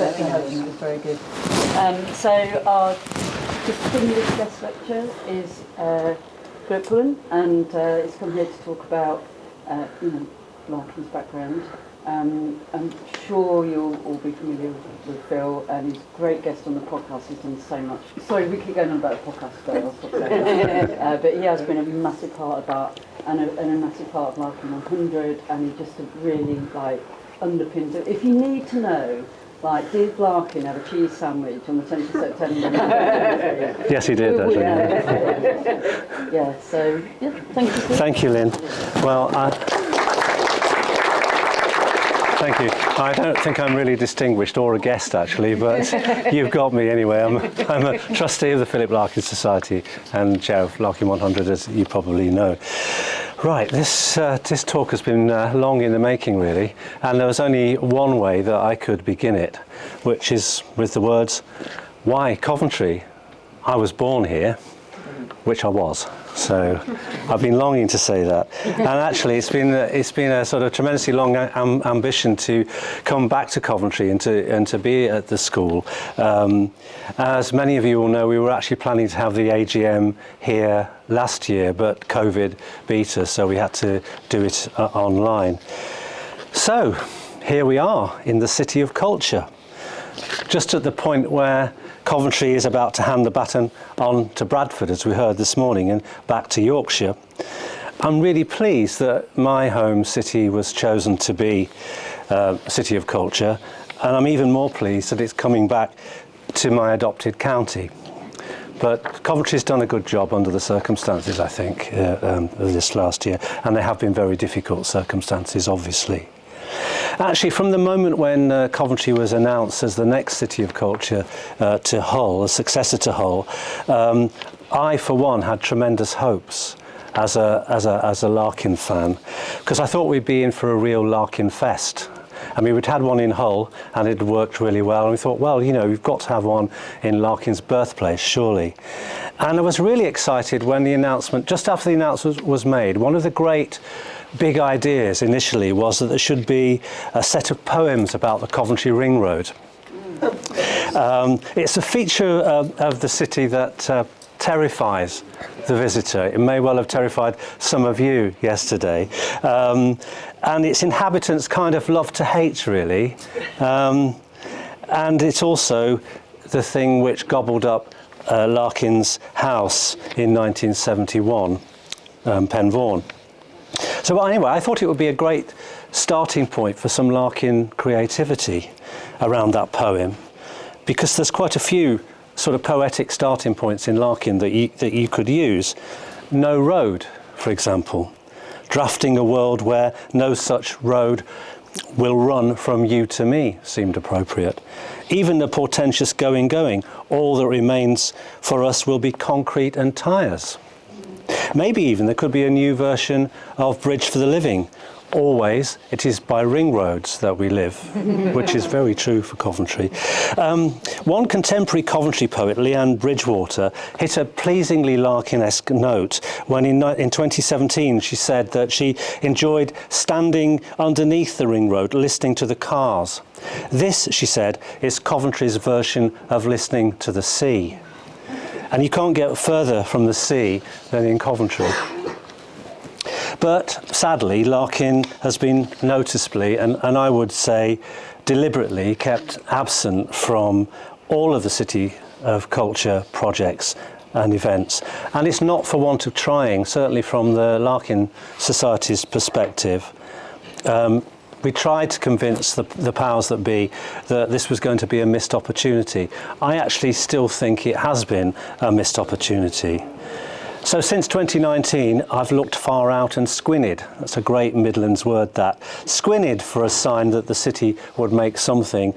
It was very good. So our distinguished guest lecturer is Pullen, and he's come here to talk about Larkin's background. I'm sure you'll all be familiar with Phil, and he's a great guest on the podcast. He's done so much. Sorry, we keep going on about the podcast, but I'll stop saying but he has been a massive part of that, and a massive part of Larkin 100, and he just really underpins it. If you need to know, did Larkin have a cheese sandwich on the 10th of September? Yes, he did, actually. Thank you. Thank you, Lynn. Well, thank you. I don't think I'm really distinguished or a guest, actually, but you've got me anyway. I'm a trustee of the Philip Larkin Society and chair of Larkin 100, as you probably know. Right, this talk has been long in the making, really, and there was only one way that I could begin it, which is with the words, "Why Coventry? I was born here," which I was. So I've been longing to say that, and actually it's been a sort of tremendously long ambition to come back to Coventry and to be at the school. As many of you will know, we were actually planning to have the AGM here last year, but COVID beat us, so we had to do it online. So here we are in the City of Culture, just at the point where Coventry is about to hand the baton on to Bradford, as we heard this morning, and back to Yorkshire. I'm really pleased that my home city was chosen to be a City of Culture, and I'm even more pleased that it's coming back to my adopted county. But Coventry's done a good job under the circumstances, I think, this last year, and they have been very difficult circumstances, obviously. Actually, from the moment when Coventry was announced as the next City of Culture to Hull, a successor to Hull, I, for one, had tremendous hopes as a Larkin fan, because I thought we'd be in for a real Larkin fest. I mean, we'd had one in Hull, and it worked really well, and we thought, well, we've got to have one in Larkin's birthplace, surely. And I was really excited when the announcement, just after the announcement was made, one of the great big ideas initially was that there should be a set of poems about the Coventry Ring Road. It's a feature of the city that terrifies the visitor. It may well have terrified some of you yesterday. And its inhabitants kind of love to hate, really. And it's also the thing which gobbled up Larkin's house in 1971, Penvaughan. So anyway, I thought it would be a great starting point for some Larkin creativity around that poem, because there's quite a few sort of poetic starting points in Larkin that you could use. No road, for example. Drafting a world where no such road will run from you to me seemed appropriate. Even the portentous going, all that remains for us will be concrete and tyres. Maybe even there could be a new version of Bridge for the Living. Always, it is by ring roads that we live, which is very true for Coventry. One contemporary Coventry poet, Leanne Bridgewater, hit a pleasingly Larkin-esque note when in 2017 she said that she enjoyed standing underneath the ring road listening to the cars. This, she said, is Coventry's version of listening to the sea. And you can't get further from the sea than in Coventry. But sadly, Larkin has been noticeably, and I would say deliberately, kept absent from all of the City of Culture projects and events. And it's not for want of trying, certainly from the Larkin Society's perspective. We tried to convince the powers that be that this was going to be a missed opportunity. I actually still think it has been a missed opportunity. So since 2019, I've looked far out and squinned. That's a great Midlands word, that. Squinned for a sign that the city would make something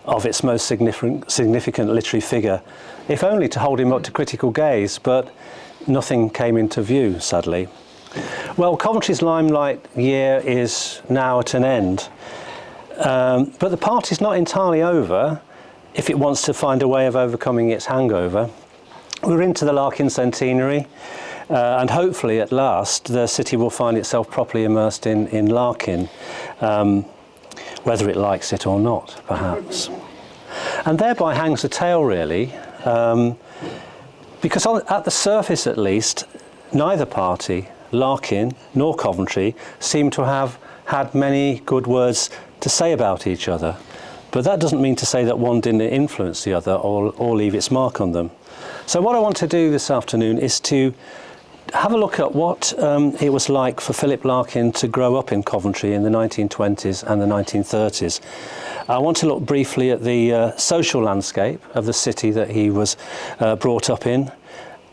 of its most significant literary figure, if only to hold him up to critical gaze, but nothing came into view, sadly. Well, Coventry's limelight year is now at an end, but the party's not entirely over if it wants to find a way of overcoming its hangover. We're into the Larkin centenary, and hopefully at last the city will find itself properly immersed in Larkin, whether it likes it or not, perhaps. And thereby hangs a tale, really, because at the surface at least, neither party, Larkin nor Coventry, seem to have had many good words to say about each other. But that doesn't mean to say that one didn't influence the other or leave its mark on them. So what I want to do this afternoon is to have a look at what it was like for Philip Larkin to grow up in Coventry in the 1920s and the 1930s. I want to look briefly at the social landscape of the city that he was brought up in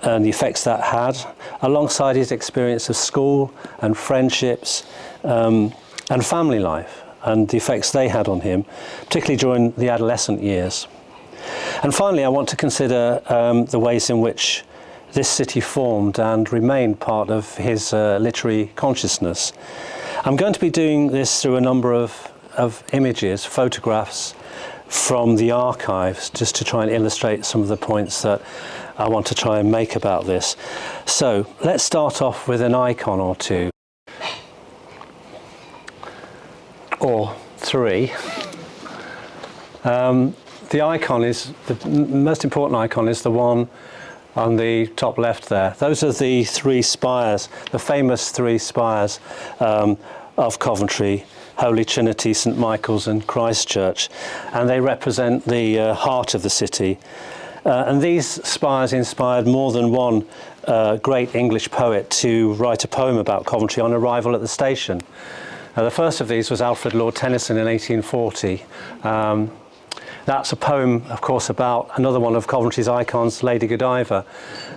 and the effects that had, alongside his experience of school and friendships and family life, and the effects they had on him, particularly during the adolescent years. And finally, I want to consider the ways in which this city formed and remained part of his literary consciousness. I'm going to be doing this through a number of images, photographs from the archives, just to try and illustrate some of the points that I want to try and make about this. So let's start off with an icon or two. Or three. The icon is, the most important icon is the one on the top left there. Those are the three spires, the famous three spires of Coventry: Holy Trinity, St Michael's and Christ Church, and they represent the heart of the city. And these spires inspired more than one great English poet to write a poem about Coventry on arrival at the station. The first of these was Alfred Lord Tennyson in 1840. That's a poem, of course, about another one of Coventry's icons, Lady Godiva.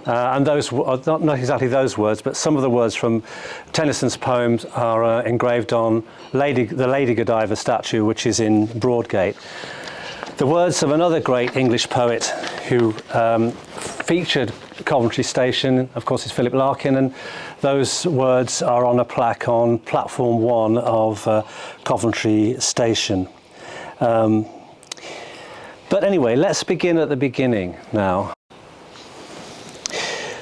And those, not exactly those words, but some of the words from Tennyson's poems are engraved on the Lady Godiva statue, which is in Broadgate. The words of another great English poet who featured Coventry Station, of course, is Philip Larkin, and those words are on a plaque on platform 1 of Coventry Station. But anyway, let's begin at the beginning now.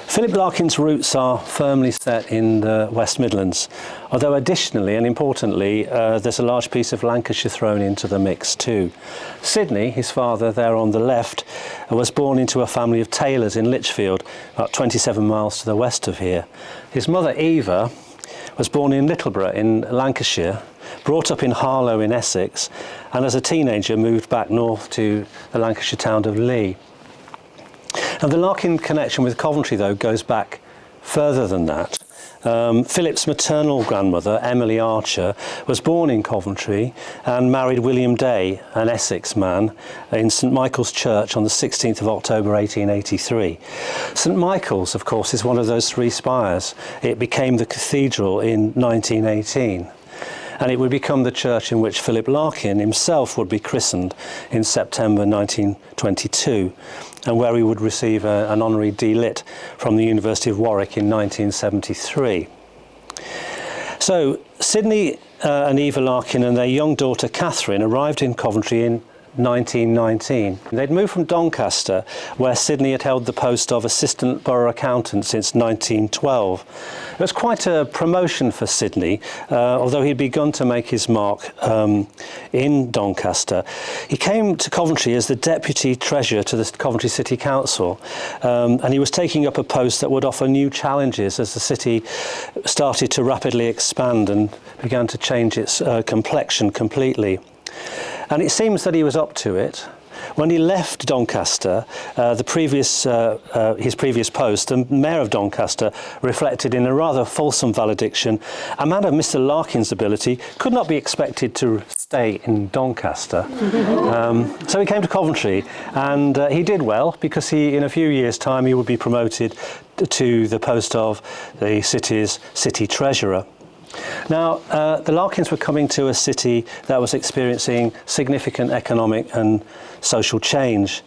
Philip Larkin's roots are firmly set in the West Midlands, although additionally and importantly there's a large piece of Lancashire thrown into the mix too. Sidney, his father there on the left, was born into a family of tailors in Lichfield, about 27 miles to the west of here. His mother Eva was born in Littleborough in Lancashire, brought up in Harlow in Essex, and as a teenager moved back north to the Lancashire town of Lee. Now, the Larkin connection with Coventry, though, goes back further than that. Philip's maternal grandmother, Emily Archer, was born in Coventry and married William Day, an Essex man, in St Michael's Church on the 16th of October 1883. St Michael's, of course, is one of those three spires. It became the cathedral in 1918. And it would become the church in which Philip Larkin himself would be christened in September 1922, and where he would receive an honorary D.Litt from the University of Warwick in 1973. So Sidney and Eva Larkin and their young daughter Catherine arrived in Coventry in 1919. They'd moved from Doncaster, where Sidney had held the post of assistant borough accountant since 1912. It was quite a promotion for Sidney, although he'd begun to make his mark in Doncaster. He came to Coventry as the deputy treasurer to the Coventry City Council, and he was taking up a post that would offer new challenges as the city started to rapidly expand and began to change its complexion completely. And it seems that he was up to it. When he left Doncaster, his previous post, the mayor of Doncaster reflected in a rather fulsome valediction, a man of Mr. Larkin's ability could not be expected to stay in Doncaster. So he came to Coventry, and he did well, because in a few years' time he would be promoted to the post of the city's city treasurer. Now, the Larkins were coming to a city that was experiencing significant economic and social change.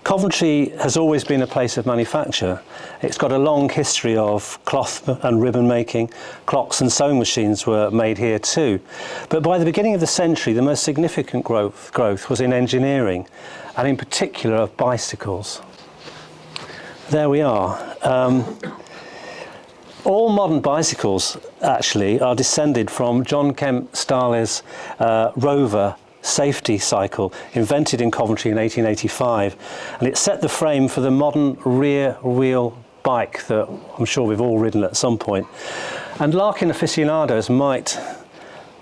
Coventry has always been a place of manufacture. It's got a long history of cloth and ribbon making. Clocks and sewing machines were made here too. But by the beginning of the century, the most significant growth was in engineering, and in particular of bicycles. There we are. All modern bicycles, actually, are descended from John Kemp Starley's Rover safety cycle invented in Coventry in 1885, and it set the frame for the modern rear wheel bike that I'm sure we've all ridden at some point. And Larkin aficionados might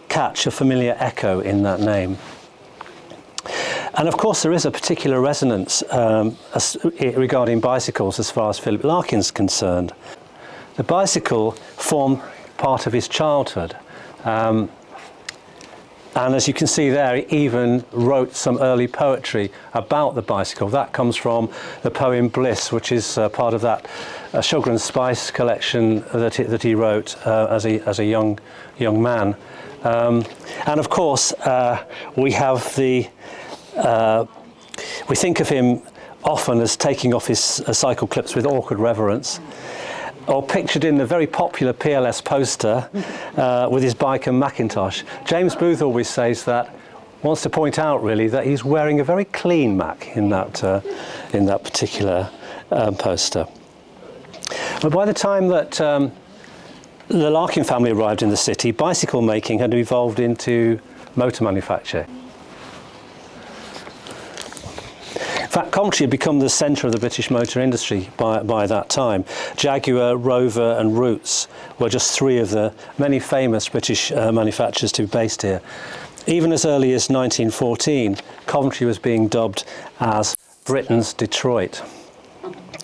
catch a familiar echo in that name. And of course there is a particular resonance regarding bicycles as far as Philip Larkin's concerned. The bicycle formed part of his childhood. And as you can see there, he even wrote some early poetry about the bicycle. That comes from the poem Bliss, which is part of that Sugar and Spice collection that he wrote as a young man. And of course, we have we think of him often as taking off his cycle clips with awkward reverence, or pictured in the very popular PLS poster with his bike and Macintosh. James Booth always says that, wants to point out really that he's wearing a very clean Mac in that particular poster. But by the time that the Larkin family arrived in the city, bicycle making had evolved into motor manufacture. In fact, Coventry had become the centre of the British motor industry by that time. Jaguar, Rover and Roots were just three of the many famous British manufacturers to be based here. Even as early as 1914, Coventry was being dubbed as Britain's Detroit.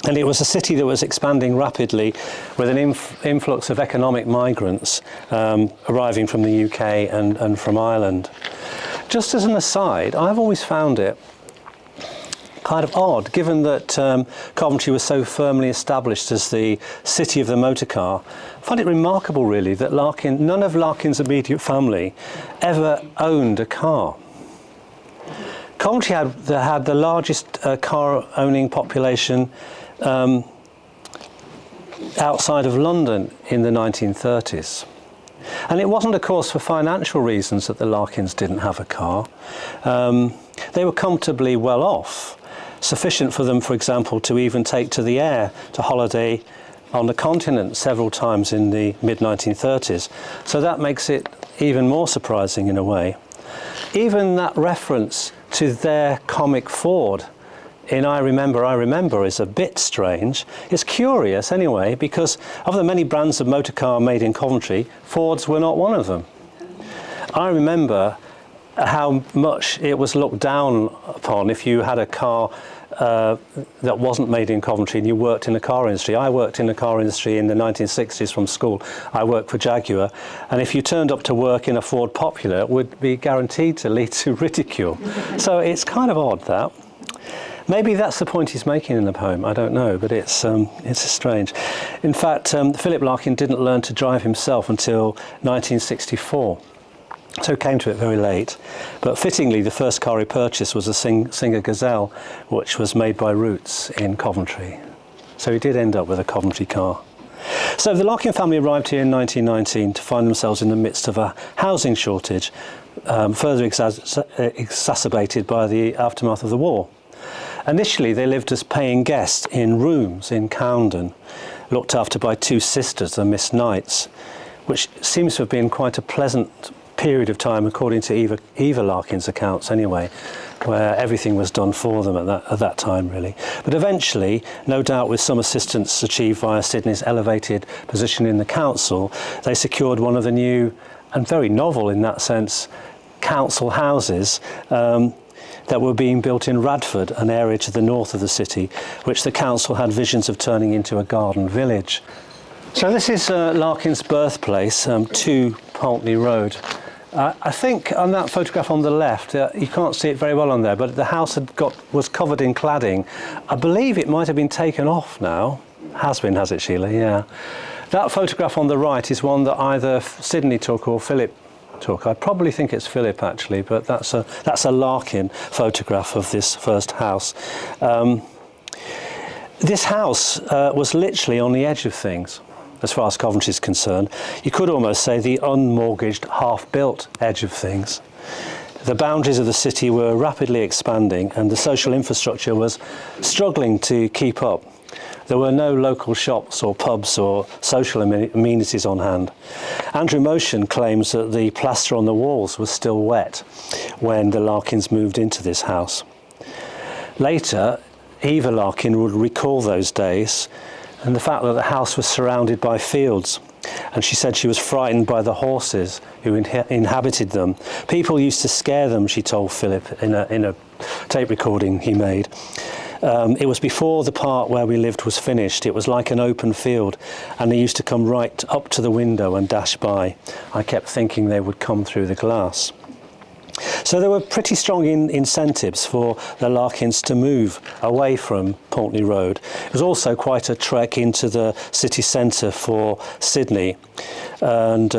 And it was a city that was expanding rapidly with an influx of economic migrants arriving from the UK and from Ireland. Just as an aside, I've always found it kind of odd, given that Coventry was so firmly established as the city of the motor car. I find it remarkable really that none of Larkin's immediate family ever owned a car. Coventry had the largest car owning population outside of London in the 1930s. And it wasn't, of course, for financial reasons that the Larkins didn't have a car. They were comfortably well off, sufficient for them, for example, to even take to the air to holiday on the continent several times in the mid-1930s. So that makes it even more surprising in a way. Even that reference to their comic Ford in I Remember is a bit strange. It's curious anyway, because of the many brands of motor car made in Coventry, Fords were not one of them. I remember how much it was looked down upon if you had a car that wasn't made in Coventry and you worked in the car industry. I worked in the car industry in the 1960s from school. I worked for Jaguar, and if you turned up to work in a Ford Popular, it would be guaranteed to lead to ridicule. So it's kind of odd, that. Maybe that's the point he's making in the poem, I don't know, but it's strange. In fact, Philip Larkin didn't learn to drive himself until 1964. So came to it very late. But fittingly, the first car he purchased was a Singer Gazelle, which was made by Roots in Coventry. So he did end up with a Coventry car. So the Larkin family arrived here in 1919 to find themselves in the midst of a housing shortage, further exacerbated by the aftermath of the war. Initially, they lived as paying guests in rooms in Camden, looked after by two sisters, the Miss Knights, which seems to have been quite a pleasant period of time, according to Eva Larkin's accounts anyway, where everything was done for them at that time really. But eventually, no doubt with some assistance achieved via Sydney's elevated position in the council, they secured one of the new, and very novel in that sense, council houses that were being built in Radford, an area to the north of the city, which the council had visions of turning into a garden village. So this is Larkin's birthplace, 2 Pulteney Road. I think on that photograph on the left, you can't see it very well on there, but the house was covered in cladding. I believe it might have been taken off now. Has been, has it, Sheila? Yeah. That photograph on the right is one that either Sydney took or Philip took. I probably think it's Philip actually, but that's a Larkin photograph of this first house. This house was literally on the edge of things. As far as Coventry is concerned, you could almost say the unmortgaged, half-built edge of things. The boundaries of the city were rapidly expanding and the social infrastructure was struggling to keep up. There were no local shops or pubs or social amenities on hand. Andrew Motion claims that the plaster on the walls was still wet when the Larkins moved into this house. Later, Eva Larkin would recall those days and the fact that the house was surrounded by fields, and she said she was frightened by the horses who inhabited them. People used to scare them, she told Philip in a tape recording he made. It was before the part where we lived was finished. It was like an open field, and they used to come right up to the window and dash by. I kept thinking they would come through the glass. So there were pretty strong incentives for the Larkins to move away from Pulteney Road. It was also quite a trek into the city centre for Sydney, and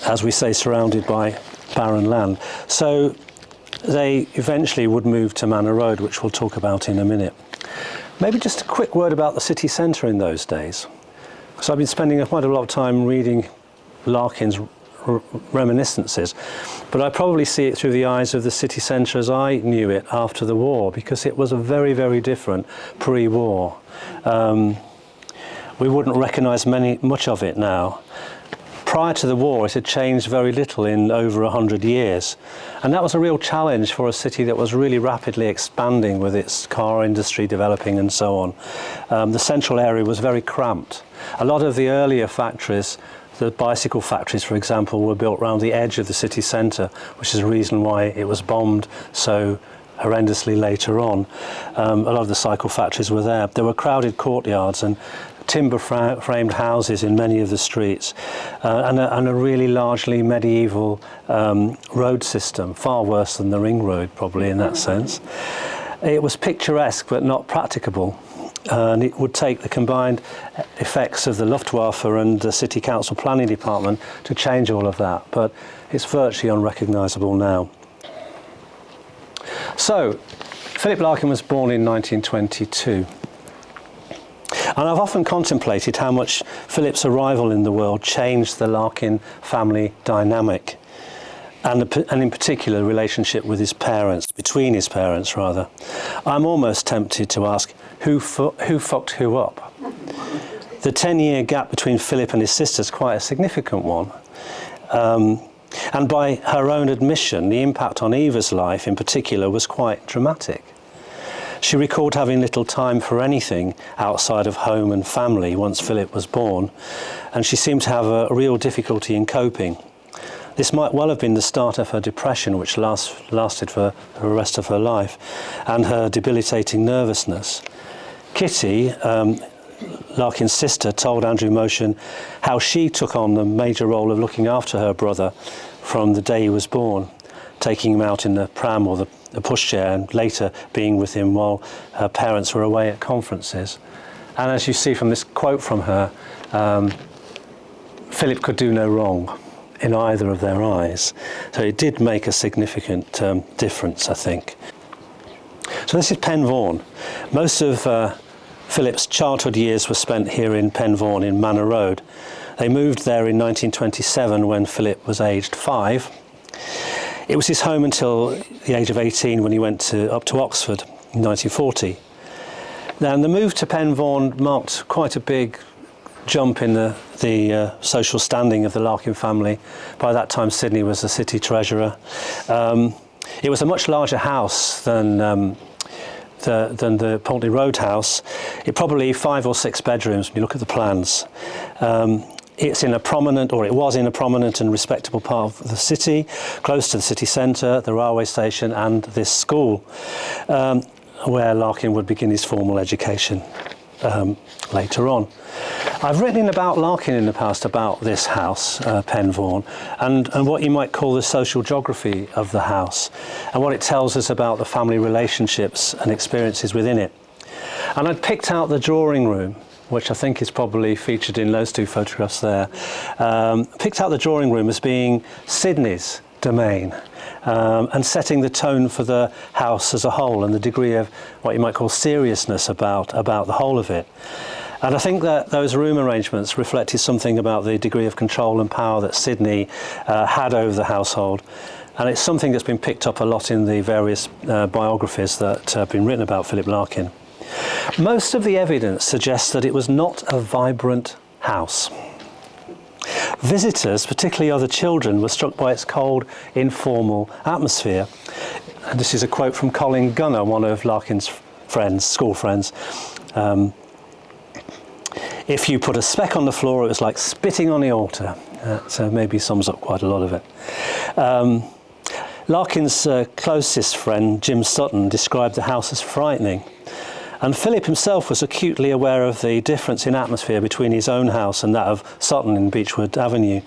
as we say, surrounded by barren land. So they eventually would move to Manor Road, which we'll talk about in a minute. Maybe just a quick word about the city centre in those days. So I've been spending quite a lot of time reading Larkin's reminiscences, but I probably see it through the eyes of the city centre as I knew it after the war, because it was a very, very different pre-war. We wouldn't recognise much of it now. Prior to the war, it had changed very little in over 100 years. And that was a real challenge for a city that was really rapidly expanding with its car industry developing and so on. The central area was very cramped. A lot of the earlier factories, the bicycle factories, for example, were built around the edge of the city centre, which is the reason why it was bombed so horrendously later on. A lot of the cycle factories were there. There were crowded courtyards and timber framed houses in many of the streets, and a really largely medieval road system, far worse than the ring road probably in that sense. It was picturesque but not practicable, and it would take the combined effects of the Luftwaffe and the City Council Planning Department to change all of that, but it's virtually unrecognisable now. So, Philip Larkin was born in 1922. And I've often contemplated how much Philip's arrival in the world changed the Larkin family dynamic, and in particular the relationship with his parents, between his parents rather. I'm almost tempted to ask, who fucked who up? The 10-year gap between Philip and his sister is quite a significant one. And by her own admission, the impact on Eva's life in particular was quite dramatic. She recalled having little time for anything outside of home and family once Philip was born, and she seemed to have a real difficulty in coping. This might well have been the start of her depression, which lasted for the rest of her life, and her debilitating nervousness. Kitty, Larkin's sister, told Andrew Motion how she took on the major role of looking after her brother from the day he was born, taking him out in the pram or the pushchair, and later being with him while her parents were away at conferences. And as you see from this quote from her, Philip could do no wrong in either of their eyes. So it did make a significant difference, I think. So this is Pen Vaughan. Most of Philip's childhood years were spent here in Pen Vaughan in Manor Road. They moved there in 1927 when Philip was aged 5. It was his home until the age of 18 when he went up to Oxford in 1940. Now, the move to Pen Vaughan marked quite a big jump in the social standing of the Larkin family. By that time, Sydney was the city treasurer. It was a much larger house than the Pulteney Road house. It probably 5 or 6 bedrooms when you look at the plans. It's in a prominent, or it was in a prominent and respectable part of the city, close to the city centre, the railway station and this school, where Larkin would begin his formal education later on. I've written about Larkin in the past, about this house, Pen Vaughan, and what you might call the social geography of the house, and what it tells us about the family relationships and experiences within it. And I'd picked out the drawing room, which I think is probably featured in those 2 photographs there. Picked out the drawing room as being Sydney's domain, and setting the tone for the house as a whole and the degree of what you might call seriousness about the whole of it. And I think that those room arrangements reflected something about the degree of control and power that Sydney had over the household. And it's something that's been picked up a lot in the various biographies that have been written about Philip Larkin. Most of the evidence suggests that it was not a vibrant house. Visitors, particularly other children, were struck by its cold, informal atmosphere. And this is a quote from Colin Gunner, one of Larkin's friends, school friends. If you put a speck on the floor, it was like spitting on the altar. So maybe sums up quite a lot of it. Larkin's closest friend, Jim Sutton, described the house as frightening. And Philip himself was acutely aware of the difference in atmosphere between his own house and that of Sutton in Beechwood Avenue.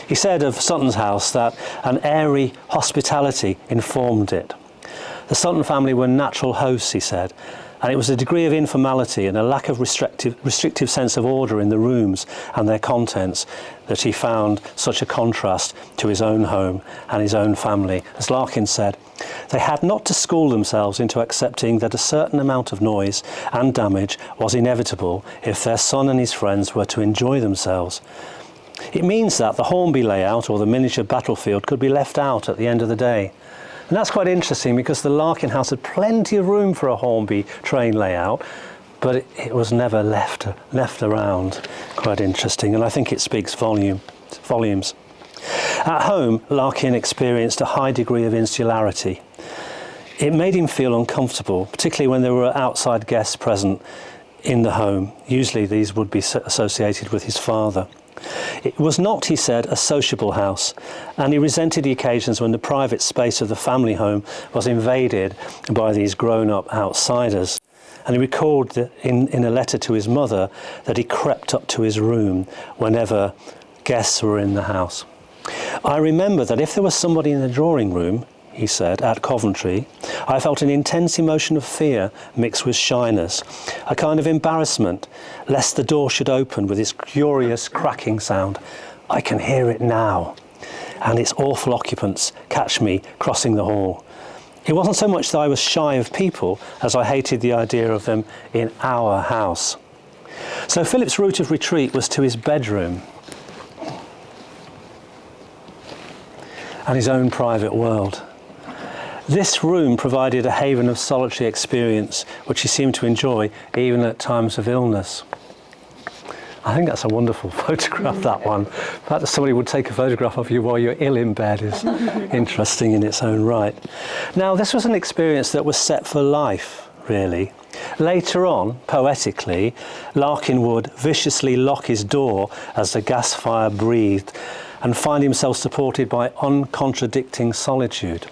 He said of Sutton's house that an airy hospitality informed it. The Sutton family were natural hosts, he said, and it was a degree of informality and a lack of restrictive sense of order in the rooms and their contents that he found such a contrast to his own home and his own family. As Larkin said, they had not to school themselves into accepting that a certain amount of noise and damage was inevitable if their son and his friends were to enjoy themselves. It means that the Hornby layout or the miniature battlefield could be left out at the end of the day. And that's quite interesting because the Larkin house had plenty of room for a Hornby train layout, but it was never left around. Quite interesting, and I think it speaks volumes. At home, Larkin experienced a high degree of insularity. It made him feel uncomfortable, particularly when there were outside guests present in the home. Usually these would be associated with his father. It was not, he said, a sociable house, and he resented the occasions when the private space of the family home was invaded by these grown-up outsiders. And he recalled in a letter to his mother that he crept up to his room whenever guests were in the house. I remember that if there was somebody in the drawing room, he said, at Coventry, I felt an intense emotion of fear mixed with shyness, a kind of embarrassment, lest the door should open with its curious cracking sound. I can hear it now, and its awful occupants catch me crossing the hall. It wasn't so much that I was shy of people as I hated the idea of them in our house. So Philip's route of retreat was to his bedroom and his own private world. This room provided a haven of solitary experience, which he seemed to enjoy even at times of illness. I think that's a wonderful photograph, that one. The fact that somebody would take a photograph of you while you're ill in bed is interesting in its own right. Now, this was an experience that was set for life, really. Later on, poetically, Larkin would viciously lock his door as the gas fire breathed and find himself supported by uncontradicting solitude.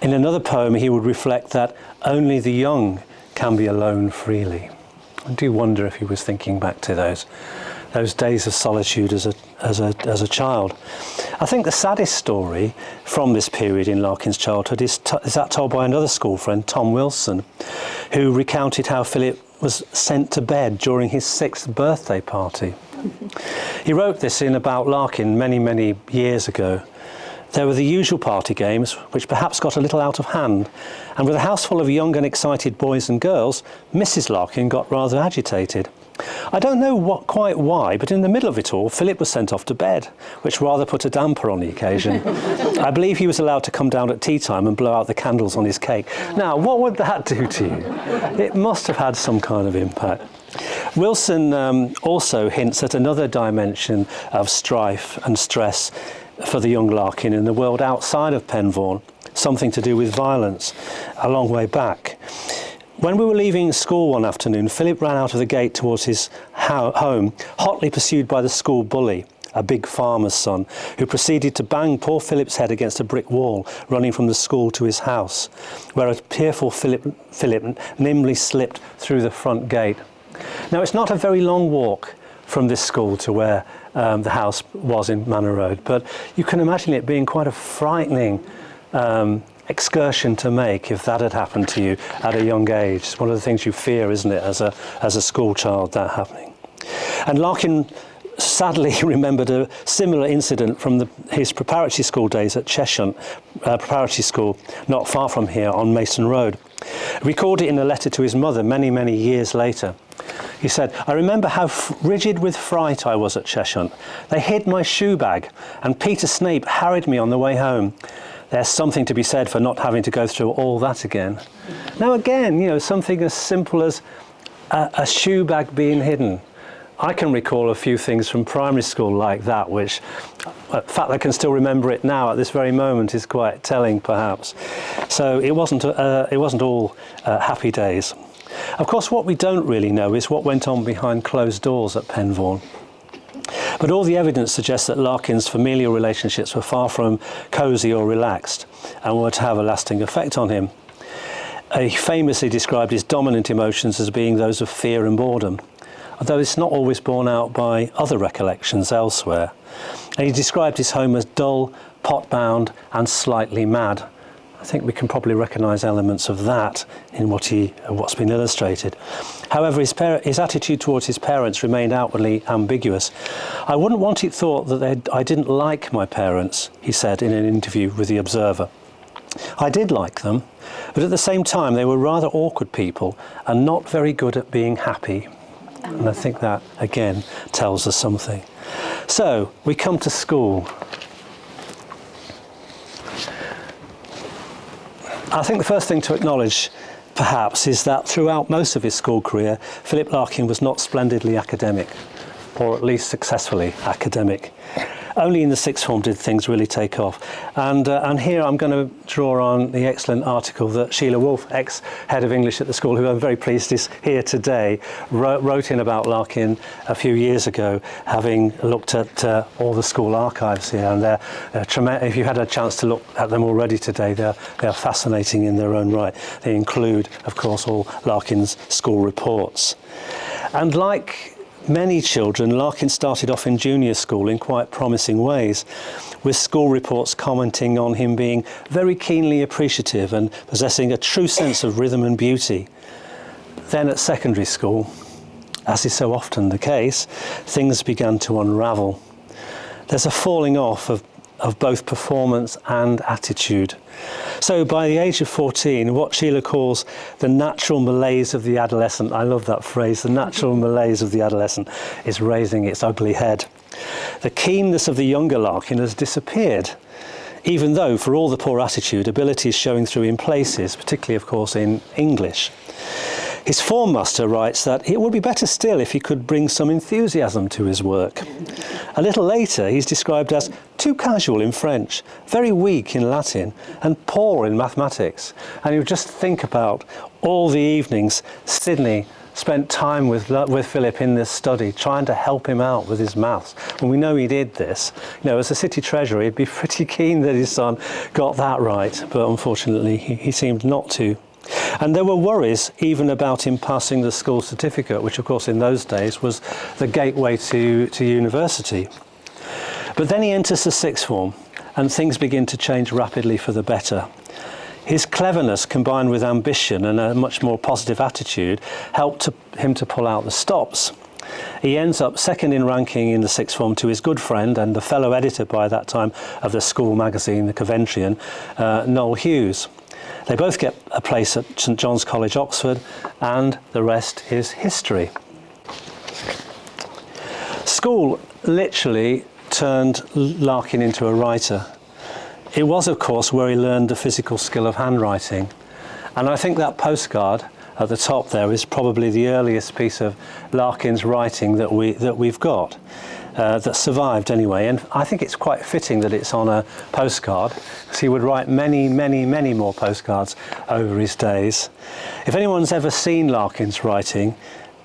In another poem, he would reflect that only the young can be alone freely. I do wonder if he was thinking back to those days of solitude as a child. I think the saddest story from this period in Larkin's childhood is that told by another school friend, Tom Wilson, who recounted how Philip was sent to bed during his 6th birthday party. He wrote this in About Larkin many, many years ago. There were the usual party games, which perhaps got a little out of hand, and with a house full of young and excited boys and girls, Mrs. Larkin got rather agitated. I don't know quite why, but in the middle of it all, Philip was sent off to bed, which rather put a damper on the occasion. I believe he was allowed to come down at tea time and blow out the candles on his cake. Now, what would that do to you? It must have had some kind of impact. Wilson also hints at another dimension of strife and stress for the young Larkin in the world outside of Penvaughan, something to do with violence, a long way back. When we were leaving school one afternoon, Philip ran out of the gate towards his home, hotly pursued by the school bully, a big farmer's son, who proceeded to bang poor Philip's head against a brick wall, running from the school to his house, where a tearful Philip nimbly slipped through the front gate. Now, it's not a very long walk from this school to where the house was in Manor Road, but you can imagine it being quite a frightening excursion to make if that had happened to you at a young age. It's one of the things you fear, isn't it, as a school child, that happening. And Larkin sadly remembered a similar incident from his preparatory school days at Cheshunt Preparatory School, not far from here on Mason Road. He recorded it in a letter to his mother many, many years later. He said, I remember how rigid with fright I was at Cheshunt. They hid my shoe bag, and Peter Snape harried me on the way home. there's something to be said for not having to go through all that again. Now again, something as simple as a shoe bag being hidden. I can recall a few things from primary school like that, which, the fact that I can still remember it now at this very moment is quite telling, perhaps. So it wasn't all happy days. Of course, what we don't really know is what went on behind closed doors at Penvaughan. But all the evidence suggests that Larkin's familial relationships were far from cosy or relaxed and were to have a lasting effect on him. He famously described his dominant emotions as being those of fear and boredom, although it's not always borne out by other recollections elsewhere. And he described his home as dull, pot-bound and slightly mad. I think we can probably recognise elements of that in what's been illustrated. However, his attitude towards his parents remained outwardly ambiguous. "I wouldn't want it thought that I didn't like my parents," he said in an interview with The Observer. "I did like them, but at the same time they were rather awkward people and not very good at being happy." And I think that, again, tells us something. So, we come to school. I think the first thing to acknowledge, perhaps, is that throughout most of his school career, Philip Larkin was not splendidly academic, or at least successfully academic. Only in the sixth form did things really take off. And here I'm going to draw on the excellent article that Sheila Wolfe, ex-head of English at the school, who I'm very pleased is here today, wrote in about Larkin a few years ago, having looked at all the school archives here. And if you had a chance to look at them already today, they're fascinating in their own right. They include, of course, all Larkin's school reports. And like many children, Larkin started off in junior school in quite promising ways, with school reports commenting on him being very keenly appreciative and possessing a true sense of rhythm and beauty. Then at secondary school, as is so often the case, things began to unravel. There's a falling off of both performance and attitude. So by the age of 14, what Sheila calls the natural malaise of the adolescent, I love that phrase, the natural malaise of the adolescent, is raising its ugly head. The keenness of the younger Larkin has disappeared, even though, for all the poor attitude, ability is showing through in places, particularly, of course, in English. His form master writes that it would be better still if he could bring some enthusiasm to his work. A little later, he's described as too casual in French, very weak in Latin, and poor in mathematics. And you just think about all the evenings Sidney spent time with Philip in this study, trying to help him out with his maths. And we know he did this. As a city treasurer, he'd be pretty keen that his son got that right, but unfortunately, he seemed not to. And there were worries even about him passing the school certificate, which of course in those days was the gateway to university. But then he enters the sixth form and things begin to change rapidly for the better. His cleverness combined with ambition and a much more positive attitude helped him to pull out the stops. He ends up second in ranking in the sixth form to his good friend and the fellow editor by that time of the school magazine, the Coventryan, Noel Hughes. They both get a place at St John's College, Oxford, and the rest is history. School literally turned Larkin into a writer. It was, of course, where he learned the physical skill of handwriting. And I think that postcard at the top there is probably the earliest piece of Larkin's writing that we've got. That survived anyway, and I think it's quite fitting that it's on a postcard, because he would write many, many, many more postcards over his days. If anyone's ever seen Larkin's writing,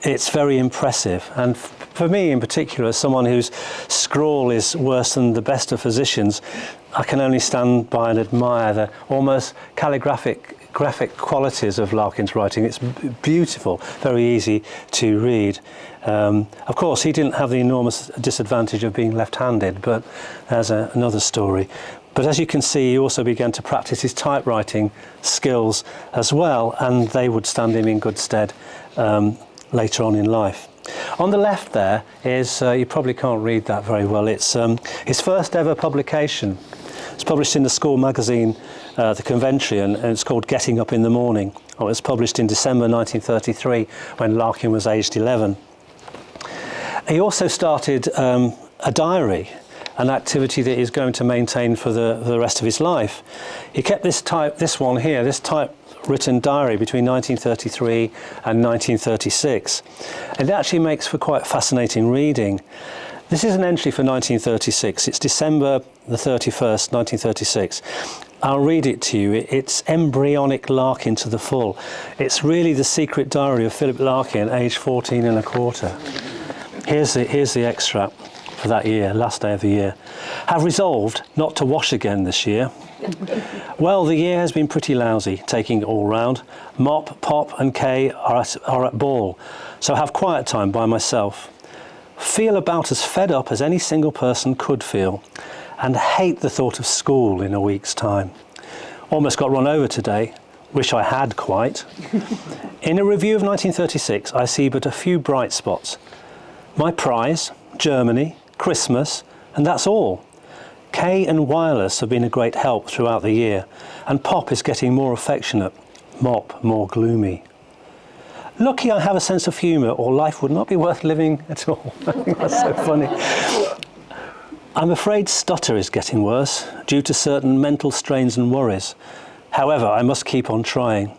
it's very impressive, and for me in particular, as someone whose scrawl is worse than the best of physicians, I can only stand by and admire the almost graphic qualities of Larkin's writing. It's beautiful, very easy to read. Of course, he didn't have the enormous disadvantage of being left-handed, but there's another story. But as you can see, he also began to practice his typewriting skills as well, and they would stand him in good stead later on in life. On the left there is, you probably can't read that very well, it's his first ever publication. It's published in the school magazine, the Coventryan, and it's called Getting Up in the Morning. It was published in December 1933 when Larkin was aged 11. He also started a diary, an activity that he's going to maintain for the rest of his life. He kept this typewritten diary between 1933 and 1936. It actually makes for quite fascinating reading. This is an entry for 1936. It's December the 31st, 1936. I'll read it to you. It's embryonic Larkin to the full. It's really the secret diary of Philip Larkin, aged 14 and a quarter. Here's the extract for that year, last day of the year. Have resolved not to wash again this year. Well, the year has been pretty lousy, taking it all round. Mop, Pop and Kay are at ball, so have quiet time by myself. Feel about as fed up as any single person could feel, and hate the thought of school in a week's time. Almost got run over today. Wish I had quite. In a review of 1936, I see but a few bright spots. My prize, Germany, Christmas, and that's all. Kay and Wireless have been a great help throughout the year, and Pop is getting more affectionate, Mop more gloomy. Lucky I have a sense of humour, or life would not be worth living at all. I think that's so funny. I'm afraid stutter is getting worse, due to certain mental strains and worries. However, I must keep on trying.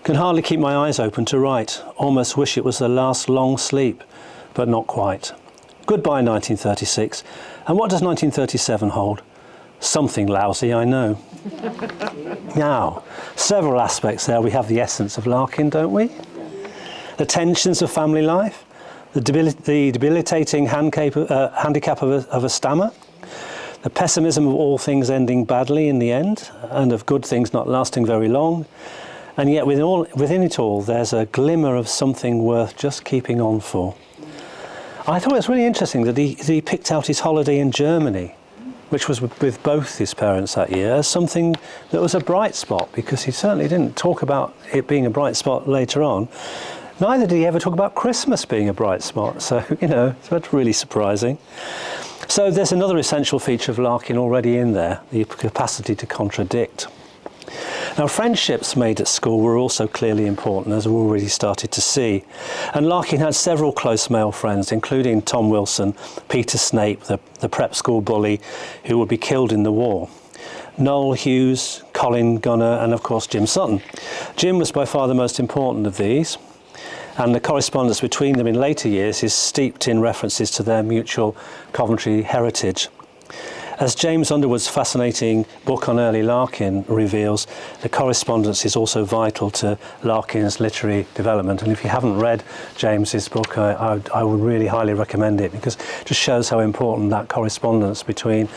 Can hardly keep my eyes open to write. Almost wish it was the last long sleep, but not quite. Goodbye 1936. And what does 1937 hold? Something lousy, I know. Now, several aspects there. We have the essence of Larkin, don't we? The tensions of family life, the debilitating handicap of a stammer, the pessimism of all things ending badly in the end, and of good things not lasting very long. And yet within it all, there's a glimmer of something worth just keeping on for. I thought it was really interesting that he picked out his holiday in Germany, which was with both his parents that year, as something that was a bright spot, because he certainly didn't talk about it being a bright spot later on. Neither did he ever talk about Christmas being a bright spot, so, that's really surprising. So there's another essential feature of Larkin already in there, the capacity to contradict. Now, friendships made at school were also clearly important, as we've already started to see. And Larkin had several close male friends, including Tom Wilson, Peter Snape, the prep school bully who would be killed in the war, Noel Hughes, Colin Gunner, and of course Jim Sutton. Jim was by far the most important of these, and the correspondence between them in later years is steeped in references to their mutual Coventry heritage. As James Underwood's fascinating book on early Larkin reveals, the correspondence is also vital to Larkin's literary development. And if you haven't read James's book, I would really highly recommend it, because it just shows how important that correspondence between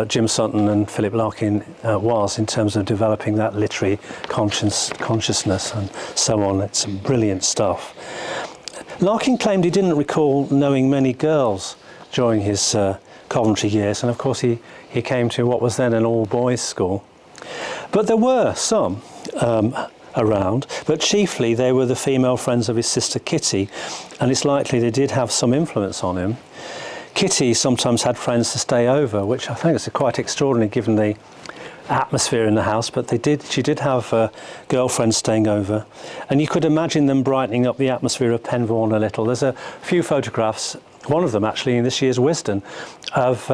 Jim Sutton and Philip Larkin was in terms of developing that literary consciousness and so on. It's brilliant stuff. Larkin claimed he didn't recall knowing many girls during his Coventry years, and of course he came to what was then an all-boys school. But there were some around, but chiefly they were the female friends of his sister Kitty, and it's likely they did have some influence on him. Kitty sometimes had friends to stay over, which I think is quite extraordinary given the atmosphere in the house, but she did have girlfriends staying over, and you could imagine them brightening up the atmosphere of Penvaughan a little. There's a few photographs, one of them actually in this year's Wisden, of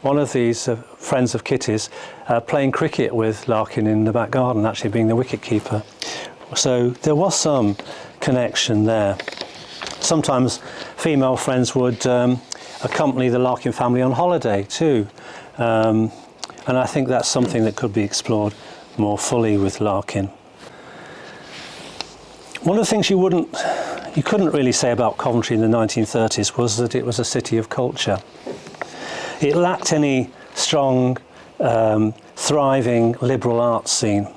one of these friends of Kitty's playing cricket with Larkin in the back garden, actually being the wicket keeper. So there was some connection there. Sometimes female friends would accompany the Larkin family on holiday too, and I think that's something that could be explored more fully with Larkin. One of the things you couldn't really say about Coventry in the 1930s was that it was a city of culture. It lacked any strong, thriving liberal arts scene.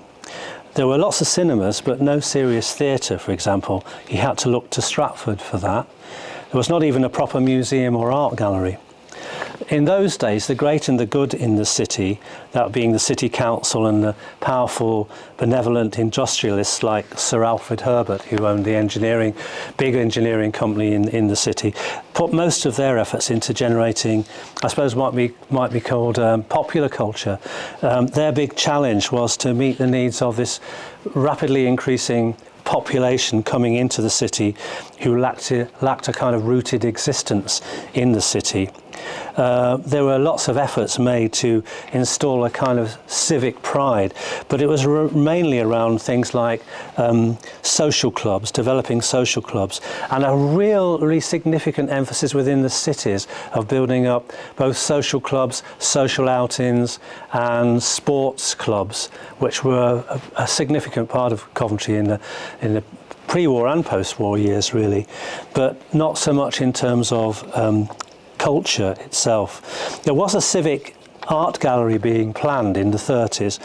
There were lots of cinemas, but no serious theatre, for example. You had to look to Stratford for that. There was not even a proper museum or art gallery. In those days, the great and the good in the city, that being the city council and the powerful, benevolent industrialists like Sir Alfred Herbert, who owned the big engineering company in the city, put most of their efforts into generating, I suppose might be called popular culture. Their big challenge was to meet the needs of this rapidly increasing population coming into the city who lacked a kind of rooted existence in the city. there were lots of efforts made to install a kind of civic pride, but it was mainly around things like social clubs, developing social clubs, and a really significant emphasis within the cities of building up both social clubs, social outings, and sports clubs, which were a significant part of Coventry in the pre-war and post-war years, really, but not so much in terms of culture itself. There was a civic art gallery being planned in the 30s,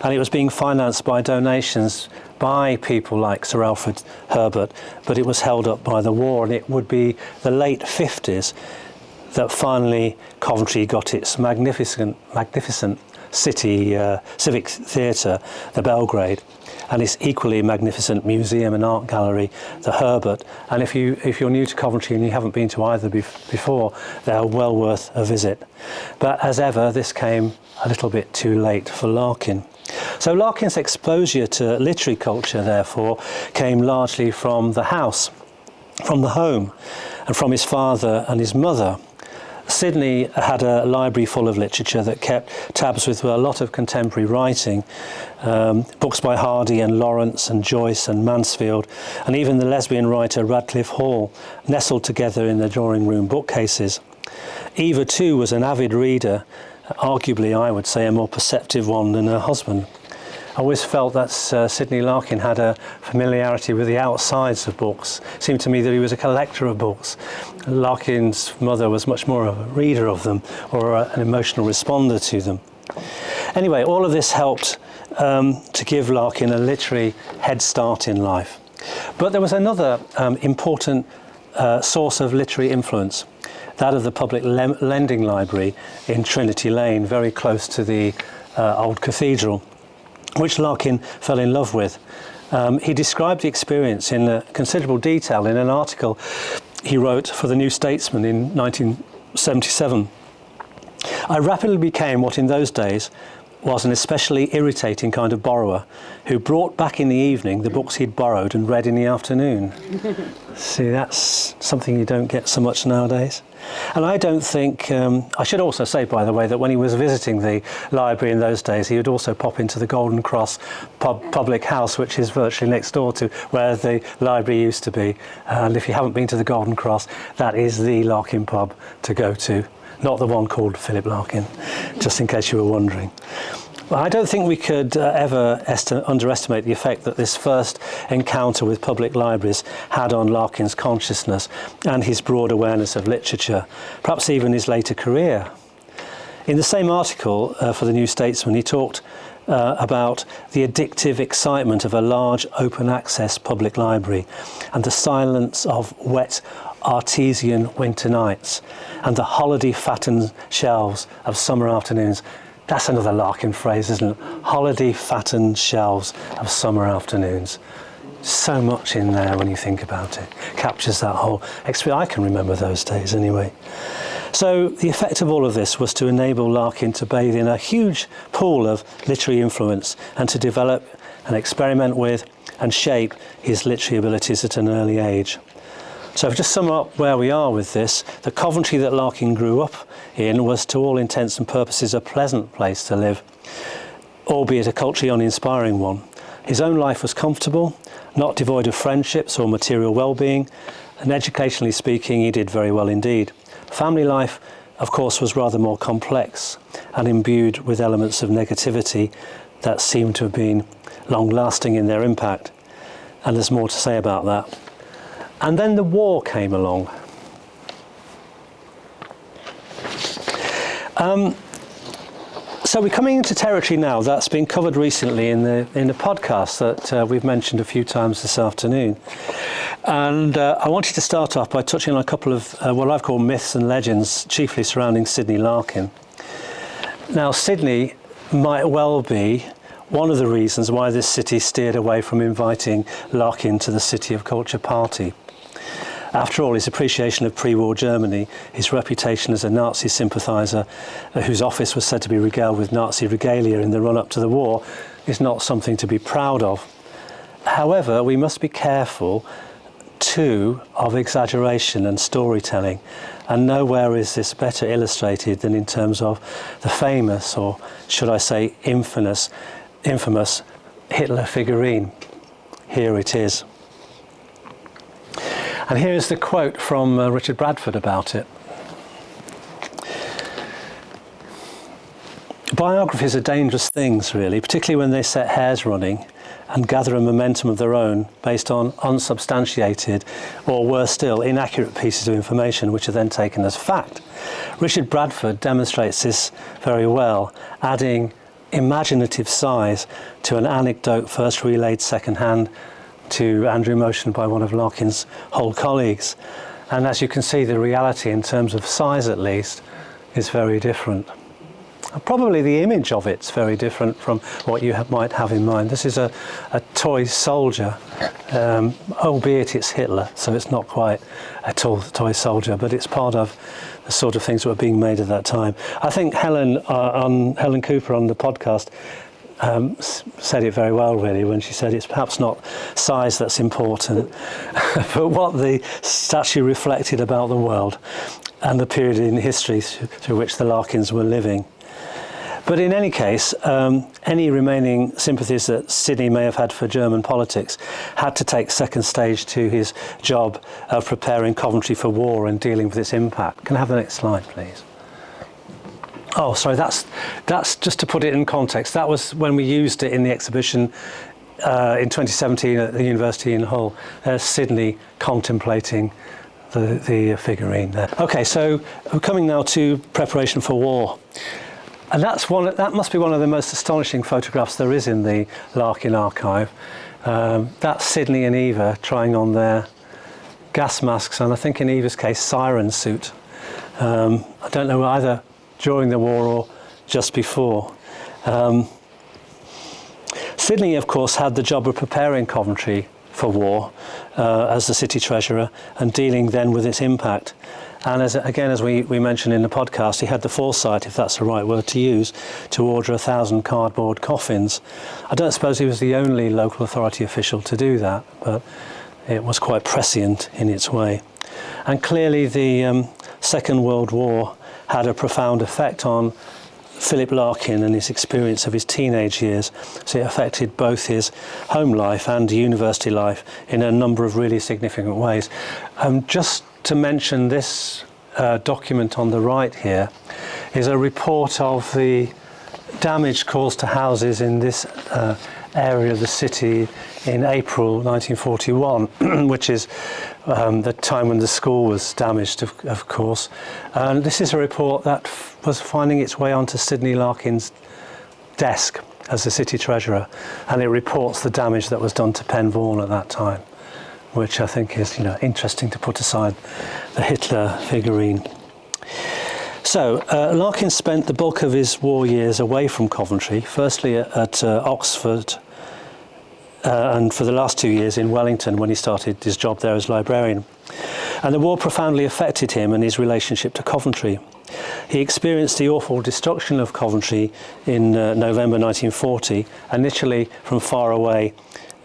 and it was being financed by donations by people like Sir Alfred Herbert, but it was held up by the war, and it would be the late 50s that finally Coventry got its magnificent city civic theatre, the Belgrade, and its equally magnificent museum and art gallery, the Herbert. And if you're new to Coventry and you haven't been to either before, they're well worth a visit. But as ever, this came a little bit too late for Larkin. So Larkin's exposure to literary culture, therefore, came largely from the house, from the home, and from his father and his mother. Sydney had a library full of literature that kept tabs with a lot of contemporary writing, books by Hardy and Lawrence and Joyce and Mansfield, and even the lesbian writer Radcliffe Hall nestled together in the drawing room bookcases. Eva too was an avid reader, arguably I would say a more perceptive one than her husband. I always felt that Sidney Larkin had a familiarity with the outsides of books. It seemed to me that he was a collector of books. Larkin's mother was much more of a reader of them, or an emotional responder to them. Anyway, all of this helped to give Larkin a literary head start in life. But there was another important source of literary influence, that of the public lending library in Trinity Lane, very close to the old cathedral, which Larkin fell in love with. He described the experience in considerable detail in an article he wrote for the New Statesman in 1977. I rapidly became what in those days was an especially irritating kind of borrower who brought back in the evening the books he'd borrowed and read in the afternoon. See, that's something you don't get so much nowadays. And I don't think, I should also say, by the way, that when he was visiting the library in those days, he would also pop into the Golden Cross public house, which is virtually next door to where the library used to be. And if you haven't been to the Golden Cross, that is the Larkin pub to go to, not the one called Philip Larkin, just in case you were wondering. Well, I don't think we could ever underestimate the effect that this first encounter with public libraries had on Larkin's consciousness and his broad awareness of literature, perhaps even his later career. In the same article for the New Statesman, he talked about the addictive excitement of a large open access public library and the silence of wet artesian winter nights and the holiday fattened shelves of summer afternoons. That's another Larkin phrase, isn't it? Holiday fattened shelves of summer afternoons. So much in there when you think about it. Captures that whole experience. I can remember those days anyway. So the effect of all of this was to enable Larkin to bathe in a huge pool of literary influence and to develop and experiment with and shape his literary abilities at an early age. So just sum up where we are with this, the Coventry that Larkin grew up in was to all intents and purposes a pleasant place to live, albeit a culturally uninspiring one. His own life was comfortable, not devoid of friendships or material well-being, and educationally speaking, he did very well indeed. Family life, of course, was rather more complex and imbued with elements of negativity that seemed to have been long-lasting in their impact, and there's more to say about that. And then the war came along. So we're coming into territory now that's been covered recently in the podcast that we've mentioned a few times this afternoon. And I wanted to start off by touching on a couple of what I've called myths and legends, chiefly surrounding Sidney Larkin. Now, Sidney might well be one of the reasons why this city steered away from inviting Larkin to the City of Culture party. After all, his appreciation of pre-war Germany, his reputation as a Nazi sympathiser whose office was said to be regaled with Nazi regalia in the run-up to the war, is not something to be proud of. However, we must be careful too of exaggeration and storytelling, and nowhere is this better illustrated than in terms of the famous, or should I say infamous Hitler figurine. Here it is. And here is the quote from Richard Bradford about it. Biographies are dangerous things, really, particularly when they set hairs running and gather a momentum of their own based on unsubstantiated, or worse still, inaccurate pieces of information which are then taken as fact. Richard Bradford demonstrates this very well, adding imaginative size to an anecdote first relayed second-hand to Andrew Motion by one of Larkin's Hull colleagues. And as you can see, the reality, in terms of size at least, is very different. Probably the image of it's very different from what you might have in mind. This is a toy soldier, albeit it's Hitler, so it's not quite a toy soldier, but it's part of the sort of things that were being made at that time. I think Helen Cooper on the podcast said it very well, really, when she said it's perhaps not size that's important, but what the statue reflected about the world and the period in history through which the Larkins were living. But in any case, any remaining sympathies that Sidney may have had for German politics had to take second stage to his job of preparing Coventry for war and dealing with its impact. Can I have the next slide, please? Oh, sorry, that's just to put it in context. That was when we used it in the exhibition in 2017 at the University in Hull. There's Sidney contemplating the figurine there. Okay, so we're coming now to preparation for war. And that must be one of the most astonishing photographs there is in the Larkin archive. That's Sidney and Eva trying on their gas masks, and I think in Eva's case, siren suit. I don't know either during the war or just before. Sidney, of course, had the job of preparing Coventry for war as the city treasurer and dealing then with its impact. And as we mentioned in the podcast, he had the foresight, if that's the right word to use, to order 1,000 cardboard coffins. I don't suppose he was the only local authority official to do that, but it was quite prescient in its way. And clearly the Second World War had a profound effect on Philip Larkin and his experience of his teenage years. So it affected both his home life and university life in a number of really significant ways. Just to mention, this document on the right here is a report of the damage caused to houses in this area of the city in April 1941, which is the time when the school was damaged, of course. And this is a report that was finding its way onto Sidney Larkin's desk as the city treasurer, and it reports the damage that was done to Pen Vaughan at that time, which I think is, interesting to put aside the Hitler figurine. So Larkin spent the bulk of his war years away from Coventry, firstly at Oxford, and for the last 2 years in Wellington when he started his job there as librarian. And the war profoundly affected him and his relationship to Coventry. He experienced the awful destruction of Coventry in November 1940, initially from far away